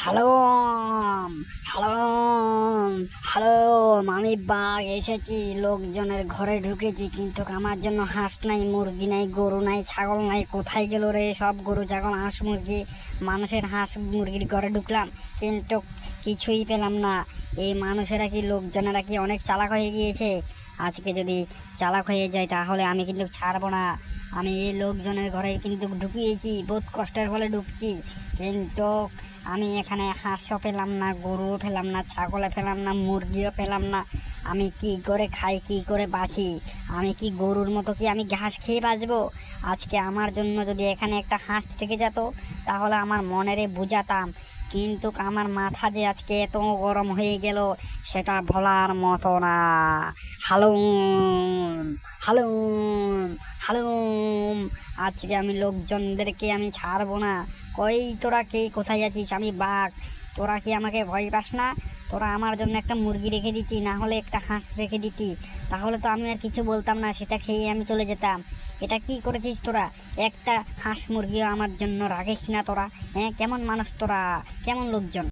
Hello hello hello, আমি বাঘ এসেছি, লোকজনের ঘরে ঢুকেছি, কিন্তু আমার জন্য হাঁস নাই, মুরগি নাই, গরু নাই, ছাগল নাই। কোথায় গেল রে সব গরু ছাগল হাঁস মুরগি? মানুষের হাঁস মুরগির ঘরে ঢুকলাম, কিন্তু কিছুই পেলাম না। এই মানুষেরা কি, লোকজনেরা কি অনেক চালাক হয়ে গিয়েছে? আজকে যদি চালাক হয়ে যায় তাহলে আমি কিন্তু ছাড়বো না। আমি এই লোকজনের ঘরে কিন্তু ঢুকিয়েছি, বহুত কষ্টের ফলে ঢুকছি, কিন্তু আমি এখানে হাঁসও পেলাম না, গরুও পেলাম না, ছাগলে পেলাম না, মুরগিও পেলাম না। আমি কি করে খাই, কি করে বাঁচি? আমি কি গরুর মতো কি আমি ঘাস খেয়ে বাঁচবো? আজকে আমার জন্য যদি এখানে একটা হাঁস থেকে যেত তাহলে আমার মনেরে বুঝাতাম, কিন্তু আমার মাথা যে আজকে এত গরম হয়ে গেল সেটা বলার মতো না। হালুম হালুম হালুম, আজকে আমি লোকজনদেরকে আমি ছাড়বো না। কই তোরা, কে কোথায় আছিস? আমি বাঘ, তোরা কি আমাকে ভয় পাস না? তোরা আমার জন্য একটা মুরগি রেখে দিতি, না হলে একটা হাঁস রেখে দিতি, তাহলে তো আমি আর কিছু বলতাম না, সেটা খেয়ে আমি চলে যেতাম। এটা কি করেছিস তোরা? একটা হাঁস মুরগিও আমার জন্য রাখিস না তোরা? হ্যাঁ, কেমন মানুষ তোরা, কেমন লোকজন?